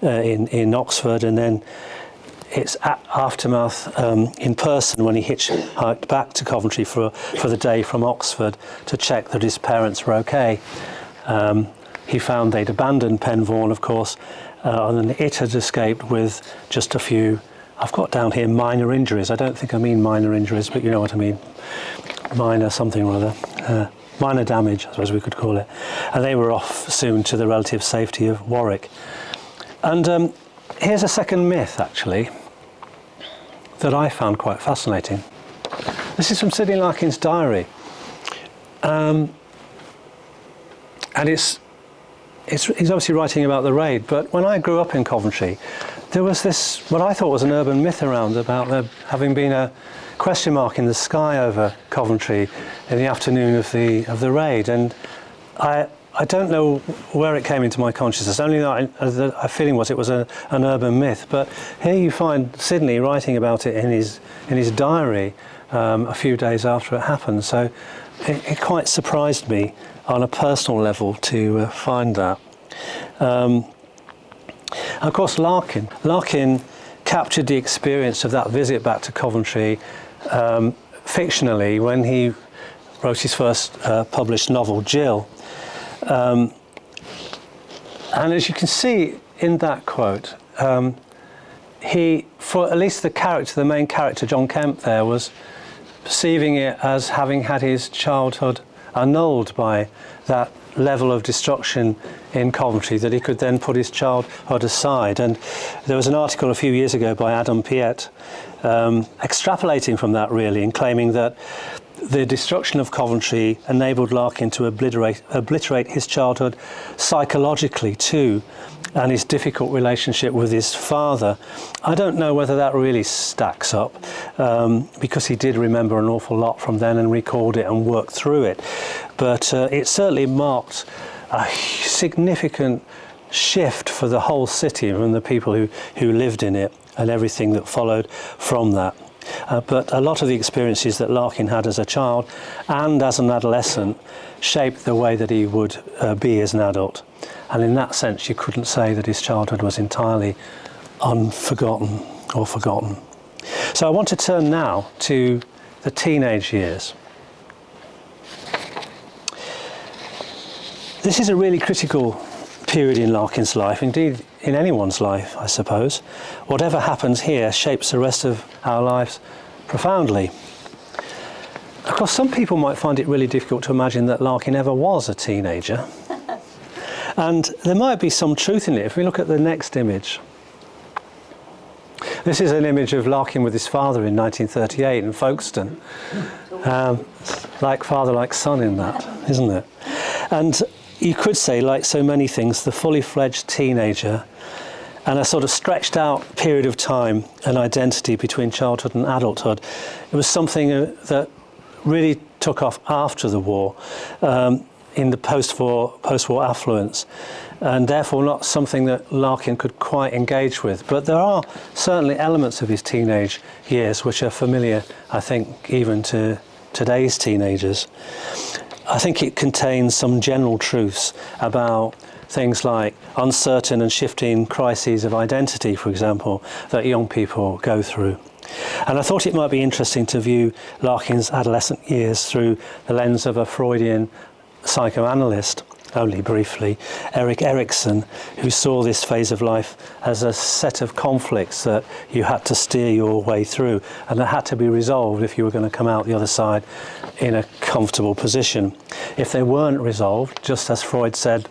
in Oxford, and then its aftermath in person when he hitchhiked back to Coventry for the day from Oxford to check that his parents were okay. He found they'd abandoned Pen Vaughan, of course, and it had escaped with just a few, I've got down here, minor injuries. I don't think I mean minor injuries, but you know what I mean. Minor something or other. Minor damage, I suppose we could call it. And they were off soon to the relative safety of Warwick. And here's a second myth, actually, that I found quite fascinating. This is from Sidney Larkin's diary. And he's obviously writing about the raid, but when I grew up in Coventry, there was this, what I thought was an urban myth around about there having been a question mark in the sky over Coventry in the afternoon of the raid, and I don't know where it came into my consciousness, only that a feeling was it was an urban myth. But here you find Sidney writing about it in his diary a few days after it happened. So it quite surprised me on a personal level to find that. Of course, Larkin captured the experience of that visit back to Coventry fictionally when he wrote his first published novel, Jill. And as you can see in that quote, he, for at least the main character, John Kemp there, was perceiving it as having had his childhood annulled by that level of destruction in Coventry, that he could then put his childhood aside. And there was an article a few years ago by Adam Piet extrapolating from that really, and claiming that the destruction of Coventry enabled Larkin to obliterate his childhood psychologically too, and his difficult relationship with his father. I don't know whether that really stacks up, because he did remember an awful lot from then and recalled it and worked through it. But it certainly marked a significant shift for the whole city and the people who lived in it and everything that followed from that. But a lot of the experiences that Larkin had as a child and as an adolescent shaped the way that he would be as an adult. And in that sense, you couldn't say that his childhood was entirely unforgotten or forgotten. So I want to turn now to the teenage years. This is a really critical period in Larkin's life, indeed in anyone's life, I suppose. Whatever happens here shapes the rest of our lives profoundly. Of course, some people might find it really difficult to imagine that Larkin ever was a teenager. And there might be some truth in it if we look at the next image. This is an image of Larkin with his father in 1938 in Folkestone. Like father, like son in that, isn't it? And you could say, like so many things, the fully fledged teenager and a sort of stretched out period of time and identity between childhood and adulthood. It was something that really took off after the war, in the post-war affluence, and therefore not something that Larkin could quite engage with. But there are certainly elements of his teenage years which are familiar, I think, even to today's teenagers. I think it contains some general truths about things like uncertain and shifting crises of identity, for example, that young people go through. And I thought it might be interesting to view Larkin's adolescent years through the lens of a Freudian psychoanalyst, only briefly, Erik Erikson, who saw this phase of life as a set of conflicts that you had to steer your way through and that had to be resolved if you were going to come out the other side in a comfortable position. If they weren't resolved, just as Freud said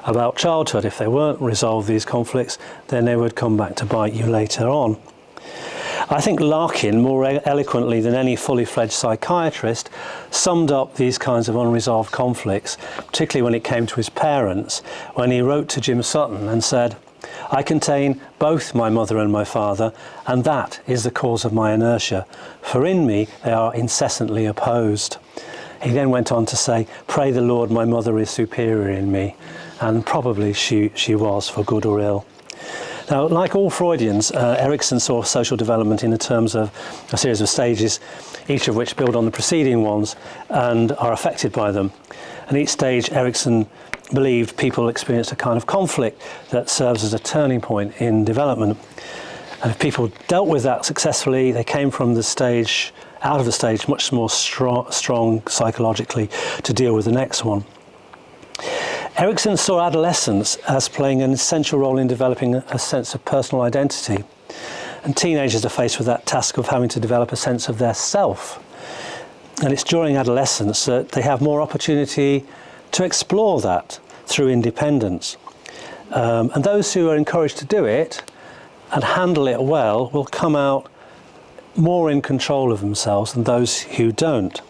about childhood, if they weren't resolved, these conflicts, then they would come back to bite you later on. I think Larkin, more eloquently than any fully fledged psychiatrist, summed up these kinds of unresolved conflicts, particularly when it came to his parents, when he wrote to Jim Sutton and said, "I contain both my mother and my father, and that is the cause of my inertia, for in me they are incessantly opposed." He then went on to say, "Pray the Lord my mother is superior in me," and probably she was, for good or ill. Now, like all Freudians, Erikson saw social development in the terms of a series of stages, each of which build on the preceding ones and are affected by them. And each stage, Erikson believed people experienced a kind of conflict that serves as a turning point in development. And if people dealt with that successfully, they came from the stage, out of the stage, much more strong psychologically to deal with the next one. Erikson saw adolescence as playing an essential role in developing a sense of personal identity. And teenagers are faced with that task of having to develop a sense of their self. And it's during adolescence that they have more opportunity to explore that through independence. And those who are encouraged to do it and handle it well will come out more in control of themselves than those who don't.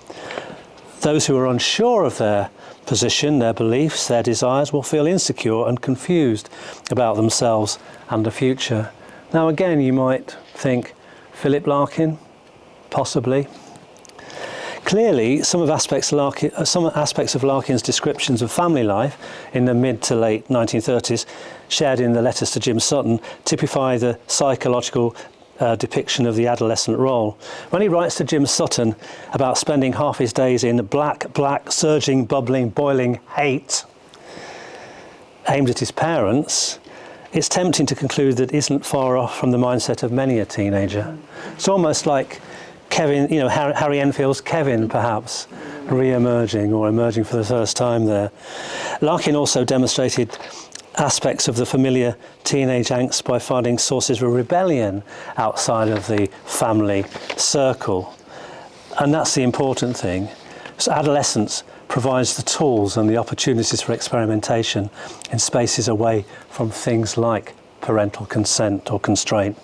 Those who are unsure of their position, their beliefs, their desires, will feel insecure and confused about themselves and the future. Now again, you might think, Philip Larkin? Possibly. Clearly, some aspects of Larkin's descriptions of family life in the mid to late 1930s, shared in the letters to Jim Sutton, typify the psychological depiction of the adolescent role. When he writes to Jim Sutton about spending half his days in black, surging, bubbling, boiling hate aimed at his parents, it's tempting to conclude that isn't far off from the mindset of many a teenager. It's almost like Kevin, Harry Enfield's Kevin, perhaps, re-emerging or emerging for the first time there. Larkin also demonstrated aspects of the familiar teenage angst by finding sources of rebellion outside of the family circle. And that's the important thing. So adolescence provides the tools and the opportunities for experimentation in spaces away from things like parental consent or constraint.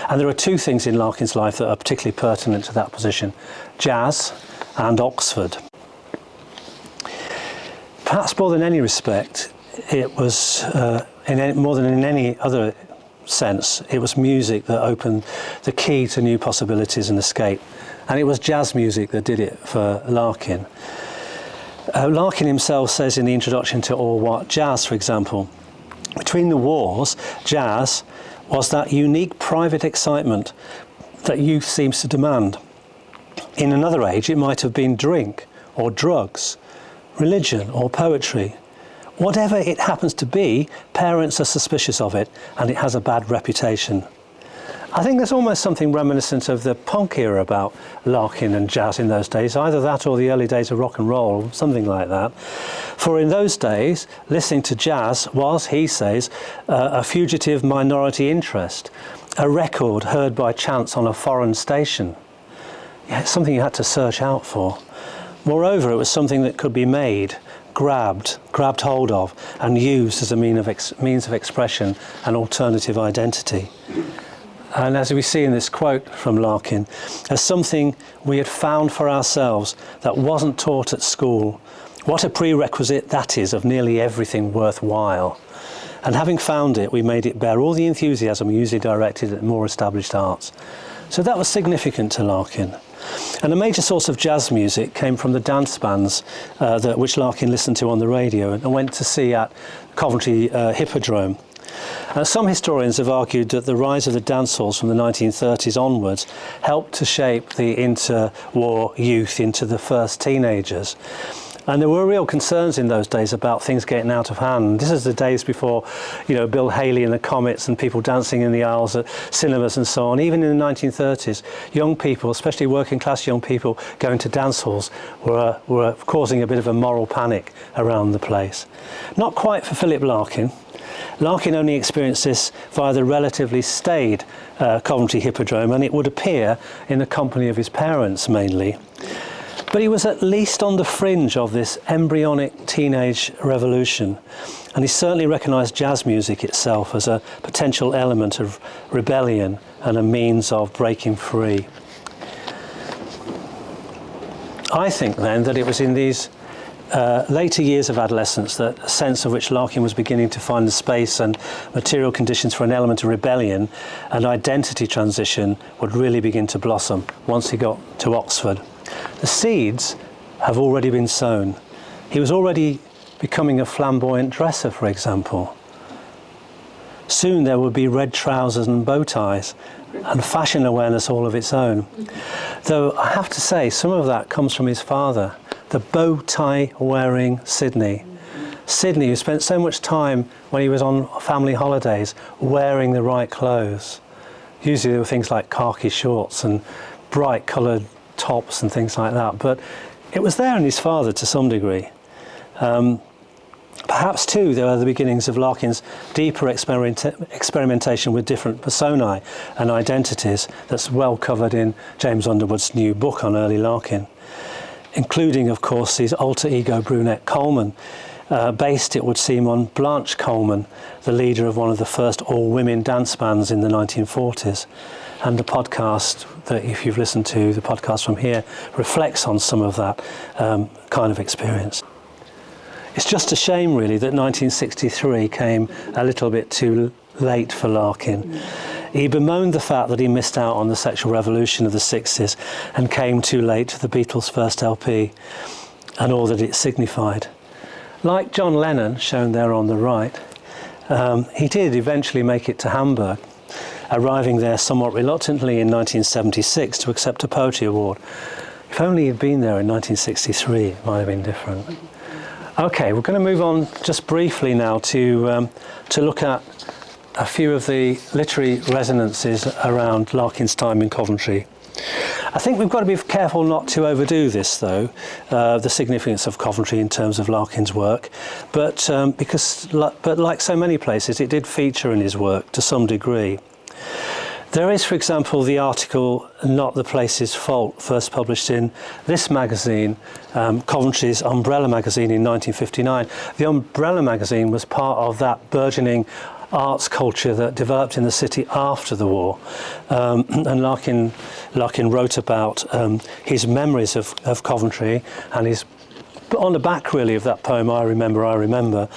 And there are two things in Larkin's life that are particularly pertinent to that position: jazz and Oxford. Perhaps more than any respect, it was, more than in any other sense, it was music that opened the key to new possibilities and escape. And it was jazz music that did it for Larkin. Larkin himself says in the introduction to All What Jazz, for example, between the wars, jazz was that unique private excitement that youth seems to demand. In another age, it might have been drink or drugs, religion or poetry. Whatever it happens to be, parents are suspicious of it, and it has a bad reputation. I think there's almost something reminiscent of the punk era about Larkin and jazz in those days, either that or the early days of rock and roll, something like that. For in those days, listening to jazz was, he says, a fugitive minority interest, a record heard by chance on a foreign station. Yeah, it's something you had to search out for. Moreover, it was something that could be made, grabbed hold of, and used as a means of expression and alternative identity. And as we see in this quote from Larkin, as something we had found for ourselves that wasn't taught at school, what a prerequisite that is of nearly everything worthwhile. And having found it, we made it bear all the enthusiasm usually directed at more established arts. So that was significant to Larkin. And a major source of jazz music came from the dance bands which Larkin listened to on the radio and went to see at Coventry Hippodrome. Some historians have argued that the rise of the dance halls from the 1930s onwards helped to shape the interwar youth into the first teenagers. And there were real concerns in those days about things getting out of hand. This is the days before, Bill Haley and the Comets and people dancing in the aisles at cinemas and so on. Even in the 1930s, young people, especially working class young people, going to dance halls were causing a bit of a moral panic around the place. Not quite for Philip Larkin. Larkin only experienced this via the relatively staid Coventry Hippodrome, and it would appear in the company of his parents mainly. But he was at least on the fringe of this embryonic teenage revolution, and he certainly recognised jazz music itself as a potential element of rebellion and a means of breaking free. I think then that it was in these later years of adolescence that a sense of which Larkin was beginning to find the space and material conditions for an element of rebellion and identity transition would really begin to blossom once he got to Oxford. The seeds have already been sown. He was already becoming a flamboyant dresser, for example. Soon there would be red trousers and bow ties and fashion awareness all of its own. Though I have to say, some of that comes from his father, the bow tie wearing Sidney. Sidney, who spent so much time when he was on family holidays wearing the right clothes. Usually there were things like khaki shorts and bright coloured tops and things like that, but it was there in his father to some degree. Perhaps too there are the beginnings of Larkin's deeper experimentation with different personae and identities that's well covered in James Underwood's new book on early Larkin, including of course his alter ego brunette Coleman, based it would seem on Blanche Coleman, the leader of one of the first all-women dance bands in the 1940s. And the podcast that, if you've listened to the podcast from here, reflects on some of that kind of experience. It's just a shame really that 1963 came a little bit too late for Larkin. He bemoaned the fact that he missed out on the sexual revolution of the 60s and came too late to the Beatles' first LP and all that it signified. Like John Lennon, shown there on the right, he did eventually make it to Hamburg, arriving there somewhat reluctantly in 1976 to accept a poetry award. If only he'd been there in 1963, it might have been different. Okay, we're going to move on just briefly now to look at a few of the literary resonances around Larkin's time in Coventry. I think we've got to be careful not to overdo this, though, the significance of Coventry in terms of Larkin's work, but like so many places, it did feature in his work to some degree. There is, for example, the article "Not the Place's Fault," first published in this magazine, Coventry's Umbrella magazine in 1959. The Umbrella magazine was part of that burgeoning arts culture that developed in the city after the war, and Larkin wrote about his memories of Coventry, and he's on the back really of that poem I remember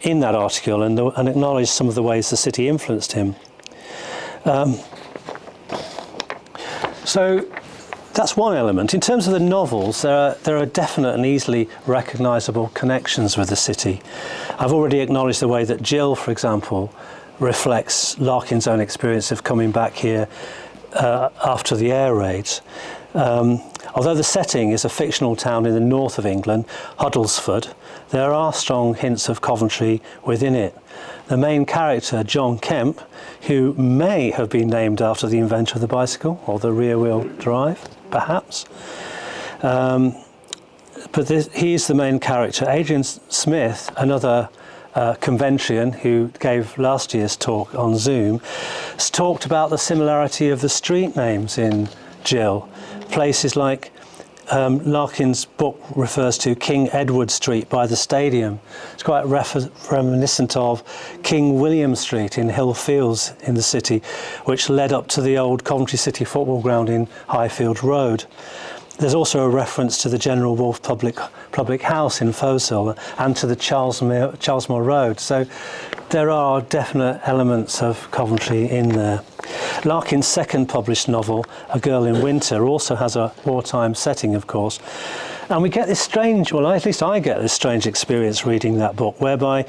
in that article, and acknowledged some of the ways the city influenced him. So that's one element. In terms of the novels, there are definite and easily recognisable connections with the city. I've already acknowledged the way that Jill, for example, reflects Larkin's own experience of coming back here after the air raids. Although the setting is a fictional town in the north of England, Huddlesford, there are strong hints of Coventry within it. The main character, John Kemp, who may have been named after the inventor of the bicycle or the rear-wheel drive, perhaps. But he's the main character. Adrian Smith, another Coventrian who gave last year's talk on Zoom, has talked about the similarity of the street names in Jill. Places like Larkin's book refers to King Edward Street by the stadium. It's quite reminiscent of King William Street in Hill Fields in the city, which led up to the old Coventry City football ground in Highfield Road. There's also a reference to the General Wolfe Public House in Fosil and to the Charlesmore Road. So there are definite elements of Coventry in there. Larkin's second published novel, A Girl in Winter, also has a wartime setting, of course. And we get this strange, well, at least I get this strange experience reading that book, whereby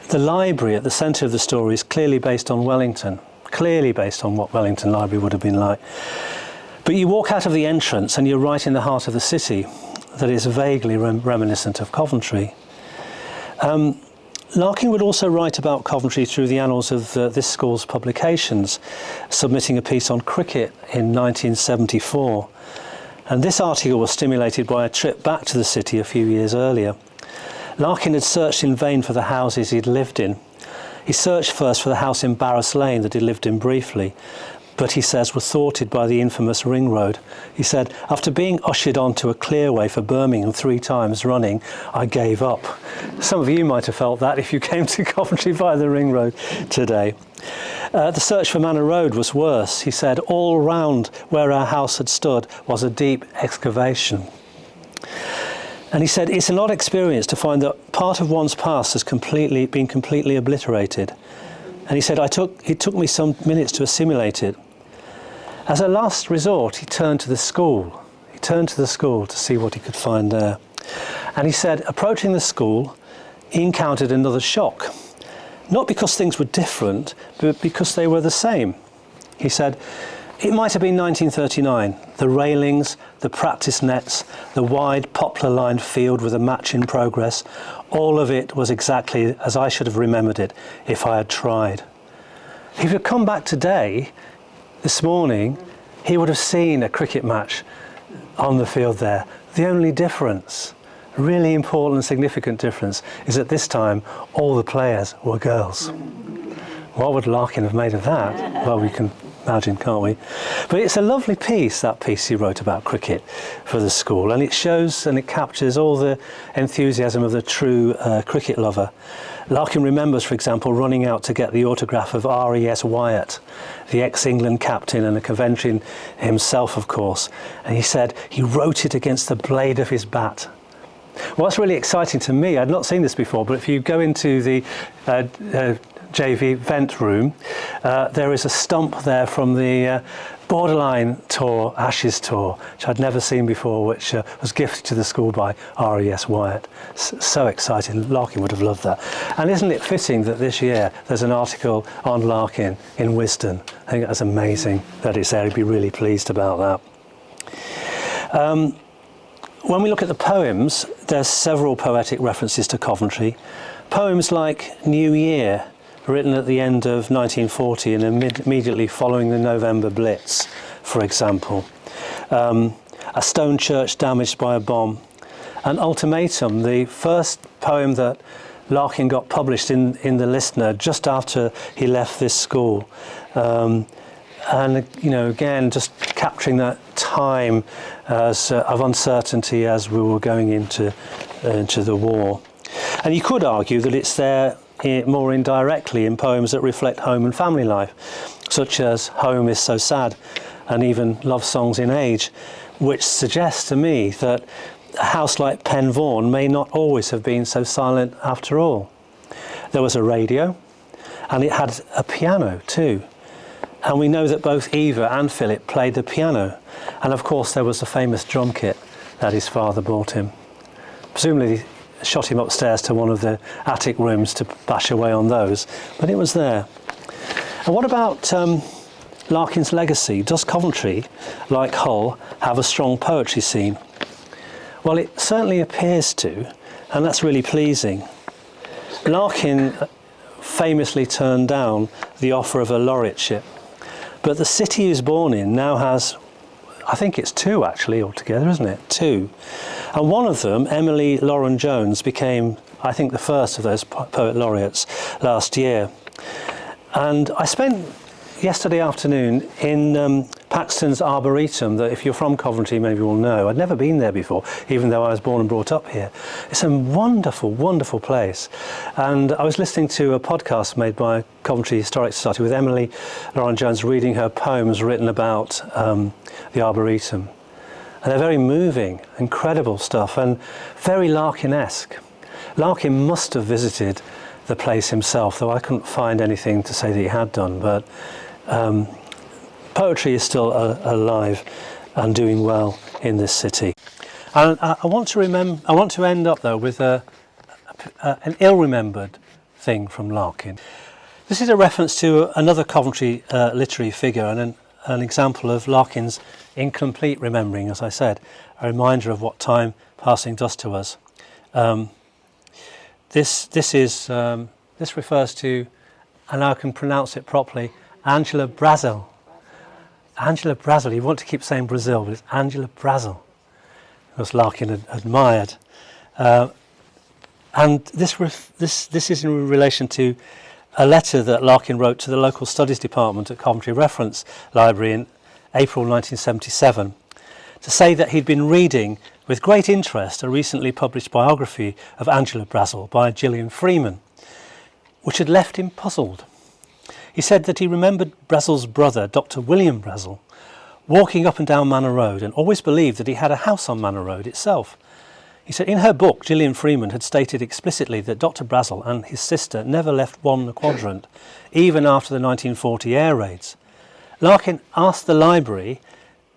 the library at the centre of the story is clearly based on Wellington, clearly based on what Wellington Library would have been like. But you walk out of the entrance and you're right in the heart of the city that is vaguely reminiscent of Coventry. Larkin would also write about Coventry through the annals of this school's publications, submitting a piece on cricket in 1974. And this article was stimulated by a trip back to the city a few years earlier. Larkin had searched in vain for the houses he'd lived in. He searched first for the house in Barras Lane that he lived in briefly, but he says was thwarted by the infamous Ring Road. He said, after being ushered onto a clearway for Birmingham 3 times running, I gave up. Some of you might have felt that if you came to Coventry via the Ring Road today. The search for Manor Road was worse. He said, all round where our house had stood was a deep excavation. And he said, it's an odd experience to find that part of one's past has been completely obliterated. And he said, it took me some minutes to assimilate it. As a last resort, he turned to the school. He turned to the school to see what he could find there. And he said, approaching the school, he encountered another shock. Not because things were different, but because they were the same. He said, it might have been 1939. The railings, the practice nets, the wide poplar-lined field with a match in progress, all of it was exactly as I should have remembered it if I had tried. If he'd come back today, this morning, he would have seen a cricket match on the field there. The only difference, really important and significant difference, is at this time all the players were girls. What would Larkin have made of that? Well, we can imagine, can't we? But it's a lovely piece, that piece he wrote about cricket for the school, and it shows and it captures all the enthusiasm of the true cricket lover. Larkin remembers, for example, running out to get the autograph of R.E.S. Wyatt, the ex-England captain and a Coventrian himself, of course, and he said he wrote it against the blade of his bat. What's really exciting to me, I'd not seen this before, but if you go into the JV vent room, there is a stump there from the Borderline tour, Ashes tour, which I'd never seen before, which was gifted to the school by R.E.S. Wyatt. So exciting, Larkin would have loved that. And isn't it fitting that this year there's an article on Larkin in Wisden? I think that's amazing that it's there. He'd be really pleased about that. When we look at the poems, there's several poetic references to Coventry. Poems like New Year written at the end of 1940 and immediately following the November Blitz, for example. A stone church damaged by a bomb. An ultimatum, the first poem that Larkin got published in the Listener just after he left this school. And again, just capturing that time of uncertainty as we were going into the war. And you could argue that it's there more indirectly in poems that reflect home and family life, such as Home is So Sad, and even Love Songs in Age, which suggests to me that a house like Pen Vaughan may not always have been so silent after all. There was a radio, and it had a piano too. And we know that both Eva and Philip played the piano. And of course there was the famous drum kit that his father bought him. Presumably shot him upstairs to one of the attic rooms to bash away on those, but it was there. And what about Larkin's legacy? Does Coventry, like Hull, have a strong poetry scene? Well, it certainly appears to, and that's really pleasing. Larkin famously turned down the offer of a laureateship, but the city he was born in now has, I think it's 2 actually altogether, isn't it? 2. And one of them, Emily Lauren Jones, became, I think, the first of those poet laureates last year. And I spent yesterday afternoon in Paxton's Arboretum, that if you're from Coventry, maybe you will know. I'd never been there before, even though I was born and brought up here. It's a wonderful, wonderful place. And I was listening to a podcast made by Coventry Historic Society with Emily Lauren Jones reading her poems written about the Arboretum. And they're very moving, incredible stuff, and very Larkin-esque. Larkin must have visited the place himself, though I couldn't find anything to say that he had done, but poetry is still alive and doing well in this city. And I want to end up though with an ill-remembered thing from Larkin. This is a reference to another Coventry literary figure and an example of Larkin's incomplete remembering, as I said, a reminder of what time passing does to us. This refers to, and I can pronounce it properly, Angela Brazil. Angela Brazil. You want to keep saying Brazil, but it's Angela Brazil, as Larkin admired. And this is in relation to a letter that Larkin wrote to the local studies department at Coventry Reference Library in April 1977 to say that he'd been reading with great interest a recently published biography of Angela Brazil by Gillian Freeman, which had left him puzzled. He said that he remembered Brazil's brother, Dr. William Brazil, walking up and down Manor Road and always believed that he had a house on Manor Road itself. He said in her book, Gillian Freeman had stated explicitly that Dr. Brazil and his sister never left one quadrant, even after the 1940 air raids. Larkin asked the library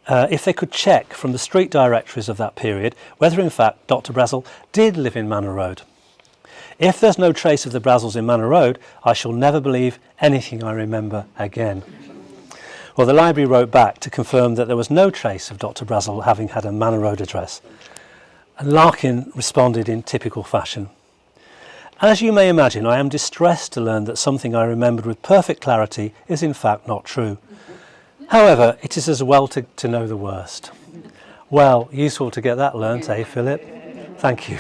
if they could check from the street directories of that period whether in fact Dr. Brazil did live in Manor Road. If there's no trace of the Brazils in Manor Road, I shall never believe anything I remember again. Well, the library wrote back to confirm that there was no trace of Dr. Brazil having had a Manor Road address. And Larkin responded in typical fashion. As you may imagine, I am distressed to learn that something I remembered with perfect clarity is in fact not true. However, it is as well to know the worst. Well, useful to get that learnt, eh, Philip? Thank you.